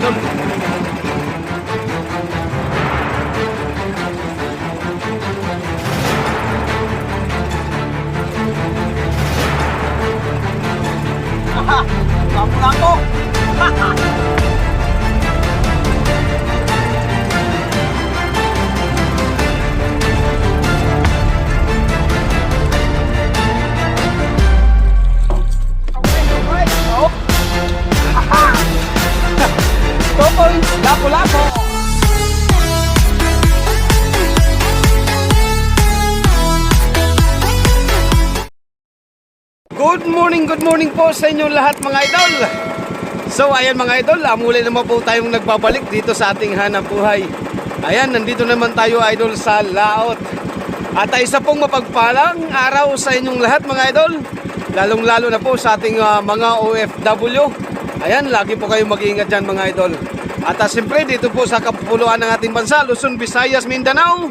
idol. Haha, lapu-lapu. Tokoy, lapu-lapu. Good morning po sa inyo lahat mga idol. So ayan mga idol, muli naman po tayong nagbabalik dito sa ating hanap buhay. Ayan, nandito naman tayo idol sa laot. At isa pong mapagpalang araw sa inyong lahat mga idol. Lalong lalo na po sa ating mga OFW. Ayan, lagi po kayong mag-iingat dyan mga idol. At siyempre dito po sa kapupuluan ng ating bansa, Luzon, Visayas, Mindanao,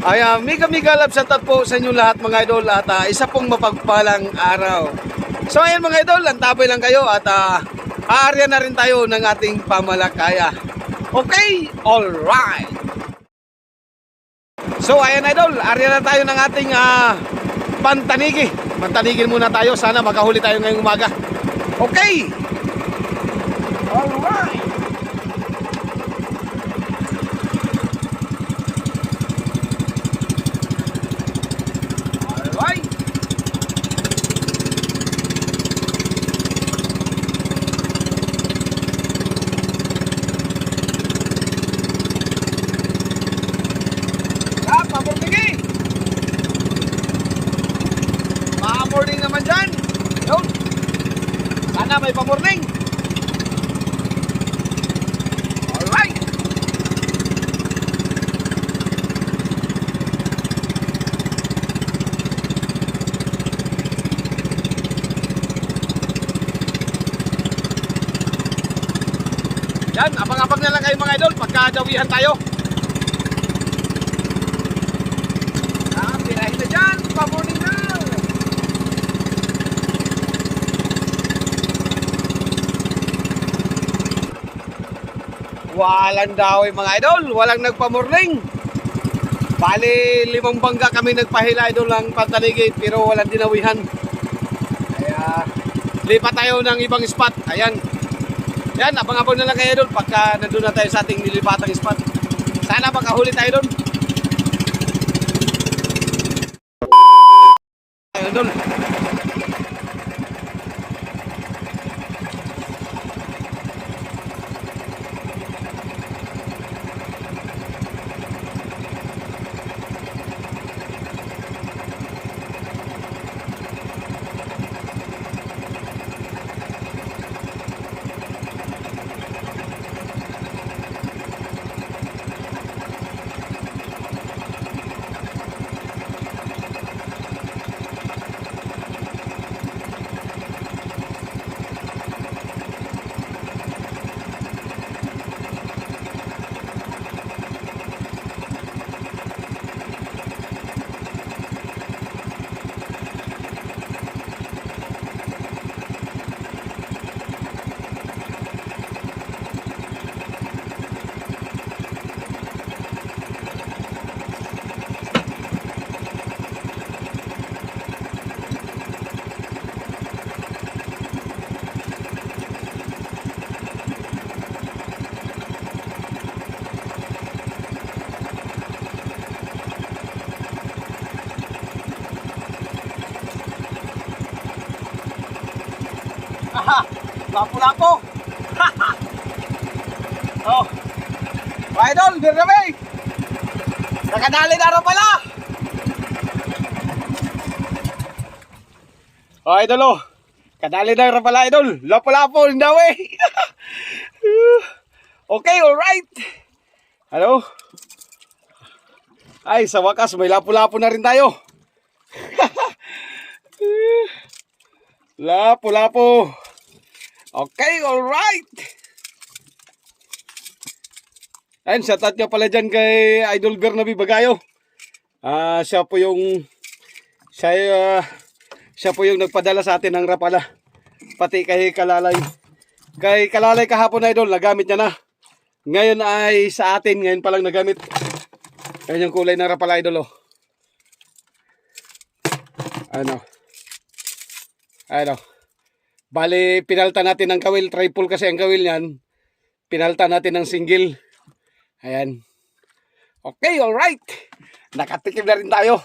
ay mega love shoutout po sa inyong lahat mga idol. At isa pong mapagpalang araw. So ayan mga idol, antabay lang kayo at aarya na rin tayo ng ating pamalakaya. Okay, alright. So ayan idol, aarya na tayo ng ating pantanigi. Pantanigin muna tayo, sana makahuli tayo ngayong umaga. Okay, alright. Morning naman dyan. Yun. Sana may pa-morning. Alright. Yan, abang-abang na lang kayo mga idol pagkadawihan tayo. Pirahin na dyan. Pa-morning na. Walang dawi mga idol, walang nagpa-morning. Bali 5 bangga kami nagpahila idol ng pantanigi pero walang dinawihan. Kaya lipat tayo ng ibang spot. Ayan. Yan, abang-abang na lang kayo idol pagka nandun na tayo sa ating nilipatang spot. Sana makahuli tayo doon. Idol. Lapu-lapu. Oh. Idol, dirami. Nakadali na rin pala. Oh, idol oh. Kadali na rin pala idol. Lapu-lapu, hindi daw eh. Okay, alright. Hello. Ay, sa wakas may lapu-lapu na rin tayo. Lapu-lapu. Okay, alright. Ayun, shoutout nyo pala dyan kay Idol Bernabe Bagayo. Siya po yung nagpadala sa atin ng rapala. Pati kay Kalalay. Kay Kalalay kahapon idol, nagamit niya na. Ngayon ay sa atin, ngayon pa lang nagamit. Ayan yung kulay ng Rapala idol oh. Ano? Ano? Bali, pinalta natin ng kawil. Triple kasi ang kawil niyan. Pinalta natin ng single. Ayan. Okay, alright. Nakatikim na rin tayo.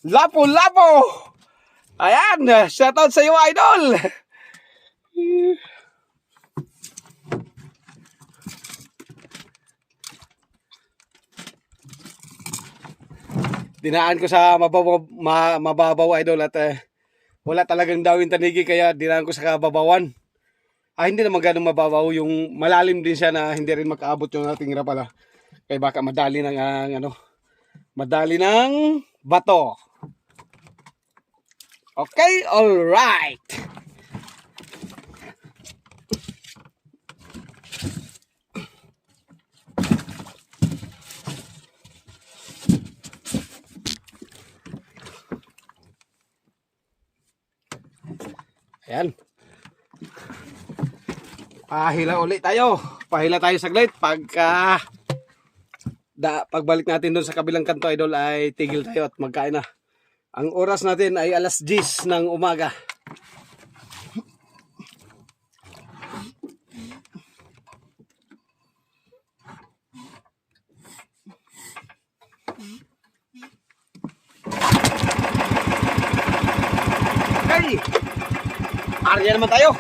Lapo-lapo! Ayan, shoutout sa iyo idol! Dinaan ko sa mababaw idol at wala talagang dawin tanigi kaya dinaan ko sa kababawan. Hindi naman ganun mababaw, yung malalim din siya na hindi rin makaabot yung ating Rapala. Kaya baka madali ng madali ng bato. Okay, all right. Ayan. Pahila ulit tayo. Pahila tayo saglit. Pagbalik natin doon sa kabilang kanto idol ay tigil tayo at magkain na. Ang oras natin ay alas 10 ng umaga. Okay. Arya naman tayo.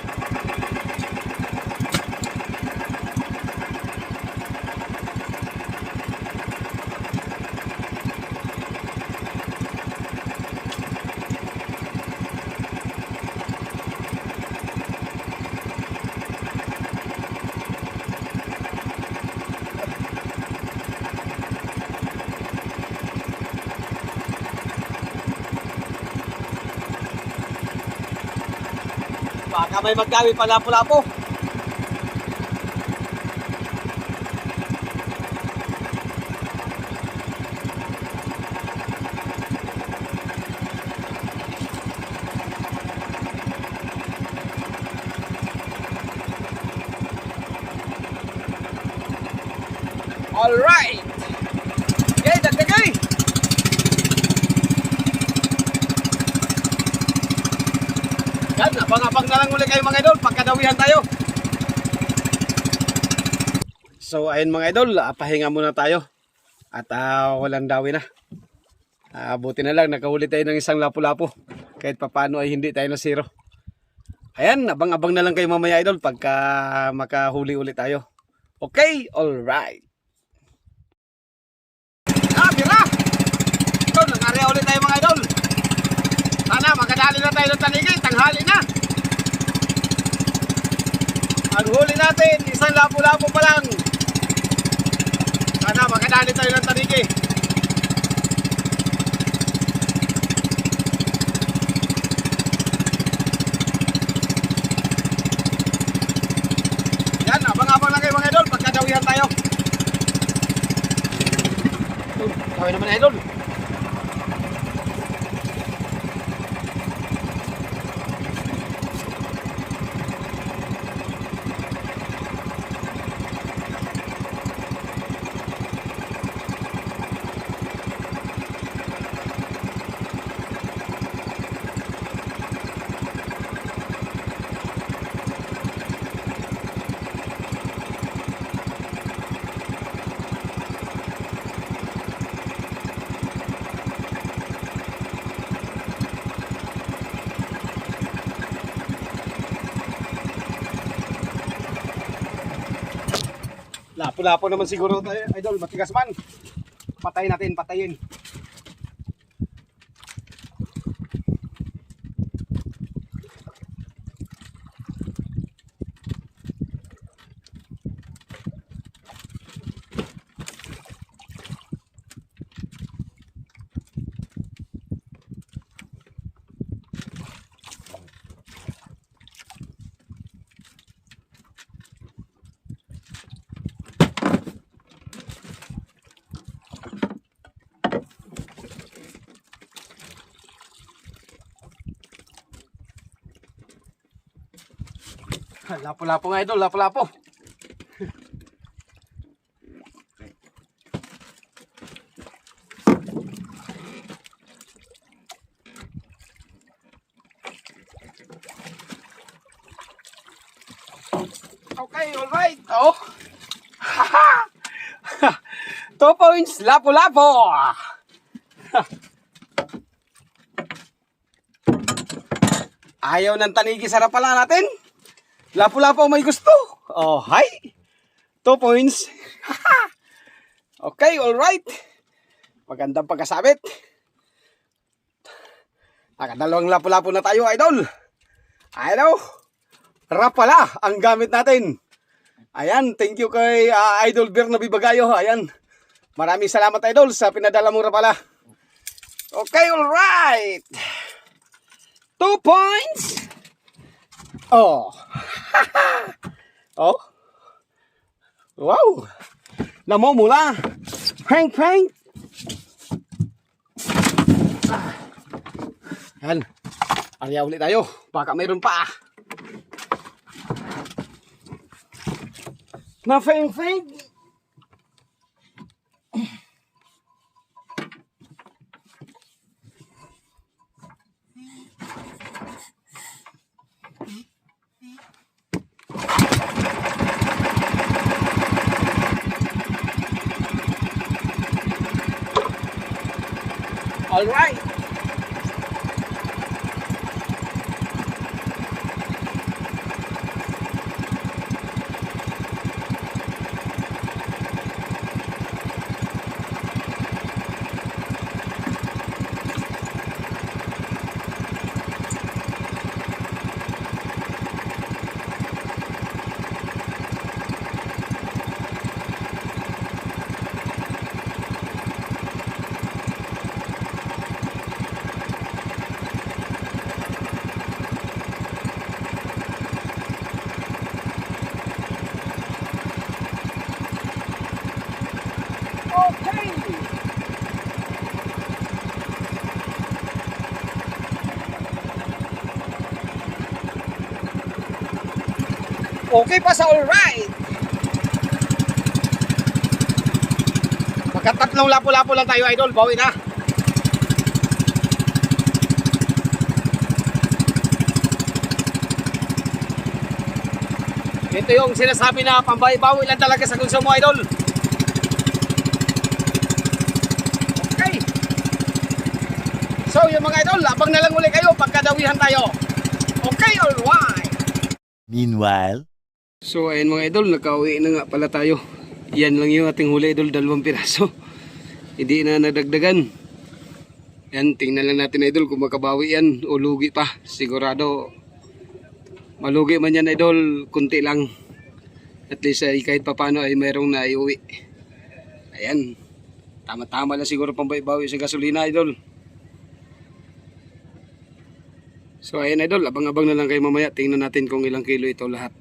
Baka may magkawi pa lapo-lapo. Alright. Okay, dagdagay. Yan, abang-abang na lang ulit kayo mga idol, pagkadawihan tayo. So ayun mga idol, pahinga muna tayo. At walang dawi na. Buti na lang, nakahuli tayo ng isang lapu-lapu. Kahit papaano ay hindi tayo na zero. Ayan, abang-abang na lang kayo mamaya idol, pagka makahuli ulit tayo. Okay, alright. Tira! Ito, nag-area ulit tayo mga idol. Sana makadali na tayo ng tanigi, tanghali na. Ang huli natin, isang lapu-lapu pa lang. Sana makadali tayo ng tanigi. Yan, abang-abang lang kayo mga idol, pagkadawihan tayo. Kawin naman idol. Lapo-lapo naman siguro tayo, idol, matigas man. Patayin natin, patayin. Lapo-lapo nga idol, lapo-lapo. Okay, alright. Oh. 2 points, lapo-lapo. Ayaw ng tanigi sa rapala natin. Lapo-lapo may gusto. Oh, hi. 2 points. Okay, alright. Magandang pagkasabit. Nakadalawang lapo-lapo na tayo, idol. Ayaw. Rapala ang gamit natin. Ayan, thank you kay Idol Bernabe Bagayo. Ayan. Maraming salamat, idol, sa pinadala mong rapala. Okay, alright. 2 points. Oh. Oh. Wow. Namumula. Prank. Ayan. Arya ulit tayo. Baka mayroon pa. Na feng. All right. Okay pa sa alright. Magkatatlong lapo-lapo lang tayo, idol. Bawi na. Ito yung sinasabi na pambawi-bawi lang talaga sa konsumo, idol. Okay. So yung mga idol, abang na lang ulit kayo pagkadawihan tayo. Okay, alright. Meanwhile, so ayun mga idol, nakauwi na nga pala tayo. Yan lang yung ating huli, idol, 2 piraso. Hindi na nadagdagan. Yan, tingnan lang natin, idol, kung makabawi yan o lugi pa. Sigurado malugi man yan, idol, kunti lang. At least ay kahit papano ay mayroong na iuwi. Ayan, tama-tama lang siguro pambawi-bawi sa gasolina, idol. So ayan, idol, abang-abang na lang kayo mamaya. Tingnan natin kung ilang kilo ito lahat.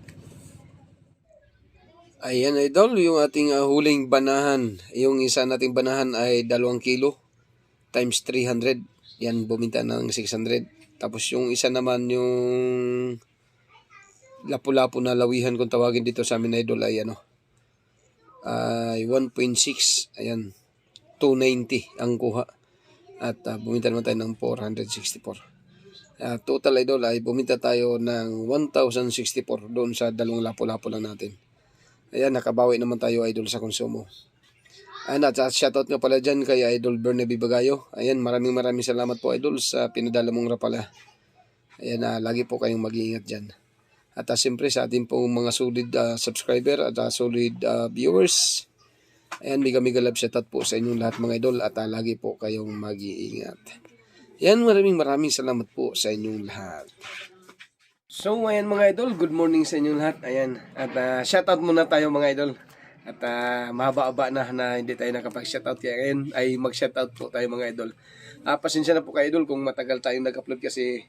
Ayan, idol, yung ating huling banahan. Yung isa nating banahan ay 2 kilo times 300. Yan, buminta ng 600. Tapos yung isa naman, yung lapu-lapu na lawihan kung tawagin dito sa amin, idol, ay ano, ay 1.6. Ayan, 290 ang kuha. At buminta naman tayo ng 464. Total, idol, ay buminta tayo ng 1,064 doon sa 2 lapu-lapu lang natin. Ayan, nakabawi naman tayo, idol, sa konsumo. Ayan, at shoutout nga pala dyan kay Idol Bernabe Bagayo. Ayan, maraming salamat po, idol, sa pinadala mong rapala. Ayan, lagi po kayong mag-iingat dyan. At siyempre sa ating pong mga solid subscriber at solid viewers. Ayan, mega love shoutout po sa inyong lahat, mga idol, at lagi po kayong mag-iingat. Ayan, maraming salamat po sa inyong lahat. So ayan mga idol, good morning sa inyong lahat. Ayan, at shoutout muna tayo mga idol. At mahaba-haba na hindi tayo nakapag-shoutout, kaya ngayon ay mag-shoutout po tayo mga idol. Pasensya na po kayo, idol, kung matagal tayong nag-upload kasi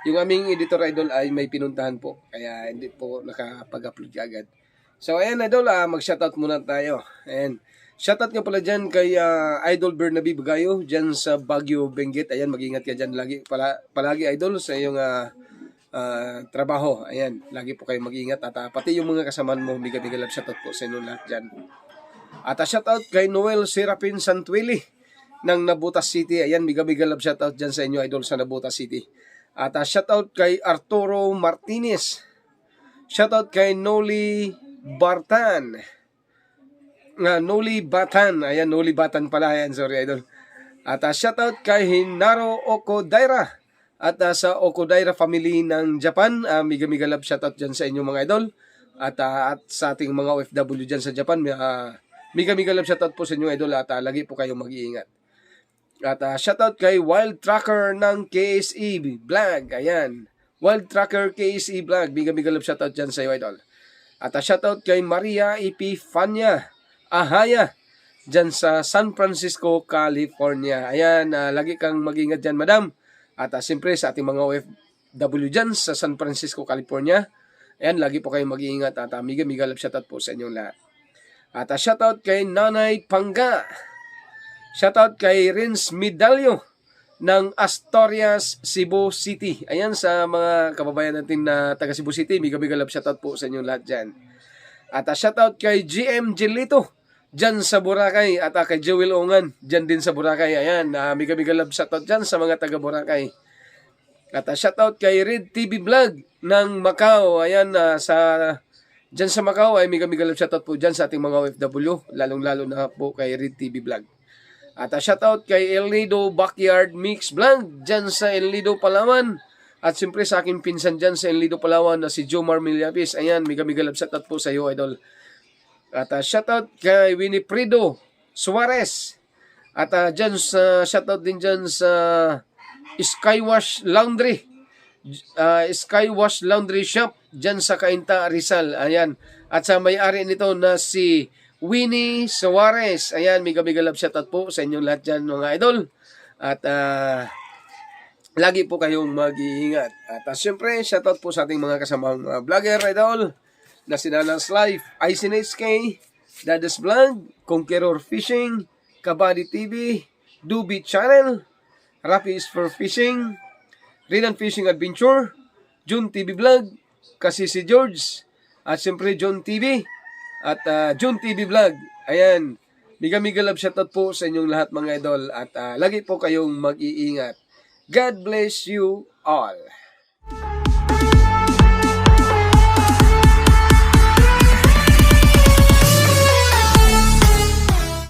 yung aming editor, idol, ay may pinuntahan po, kaya hindi po nakapag-upload agad. So ayan, idol, mag-shoutout muna tayo. Ayan, shoutout nga pala dyan kay Idol Bernabe Bagayo dyan sa Baguio, Benguet. Ayan, mag-ingat ka dyan palagi, idol, sa iyong trabaho. Ayan, lagi po kayong mag-iingat at pati yung mga kasamaan mo, mega love shoutout po sa inyo lahat dyan. At shoutout kay Noel Serapin Santuili ng Nabutas City. Ayan, mega love shoutout dyan sa inyo, idol, sa Nabutas City. At shoutout kay Arturo Martinez. Shoutout kay Noli Bartan. Noli Batan. Ayan, Noli Batan pala. Ayan, sorry, idol. At shoutout kay Hinaro Okodaira. At sa Okodaira family ng Japan, mega love shoutout dyan sa inyo mga idol. At sa ating mga OFW dyan sa Japan, mega love shoutout po sa inyo idol. At lagi po kayong mag-iingat. At shoutout kay Wild Tracker ng KSE Vlog. Ayan, Wild Tracker KSE Vlog. Mega love shoutout dyan sa iyo idol. At shoutout kay Maria Epifania Ahaya dyan sa San Francisco, California. Ayan, lagi kang mag-ingat dyan, madam. At siyempre sa ating mga OFW dyan sa San Francisco, California. Ayan, lagi po kayong mag-iingat. At mega love shoutout po sa inyong lahat. At shoutout kay Nanay Pangga. Shoutout kay Rins Medalyo ng Asturias, Cebu City. Ayan, sa mga kababayan natin na taga Cebu City, mega love shoutout po sa inyong lahat dyan. At shoutout kay GM Gelito dyan sa Boracay. At kay Joel Ongan dyan din sa Boracay. Ayan, mega love shoutout dyan sa mga taga Boracay. At shoutout kay Red TV Vlog ng Macau. Ayan, dyan sa Macau ay mega love shoutout po dyan sa ating mga OFW. Lalong-lalo na po kay Red TV Vlog. At shoutout kay El Nido Backyard Mix Vlog dyan sa El Nido, Palawan. At siyempre sa aking pinsan dyan sa El Nido, Palawan na si Jomar Millapis. Ayan, mega love shoutout po sa iyo, idol. At shoutout kay Winifredo Suarez. At shoutout din dyan sa Skywash Laundry. Skywash Laundry Shop dyan sa Cainta, Rizal. Ayan. At sa may-ari nito na si Winnie Suarez. Ayan, mega love shoutout po sa inyong lahat dyan mga idol. At lagi po kayong mag-iingat. At syempre, shoutout po sa ating mga kasamang vlogger idol na si Nanas Life, ICNHK, Dadas Vlog, Conqueror Fishing, Kabady TV, Doobie Channel, Rafi is for Fishing, Rinan Fishing Adventure, Jun TV Vlog, kasi si George, at syempre John TV, at Jun TV Vlog. Ayan, mega love shoutout po sa inyong lahat mga idol. At lagi po kayong mag-iingat. God bless you all.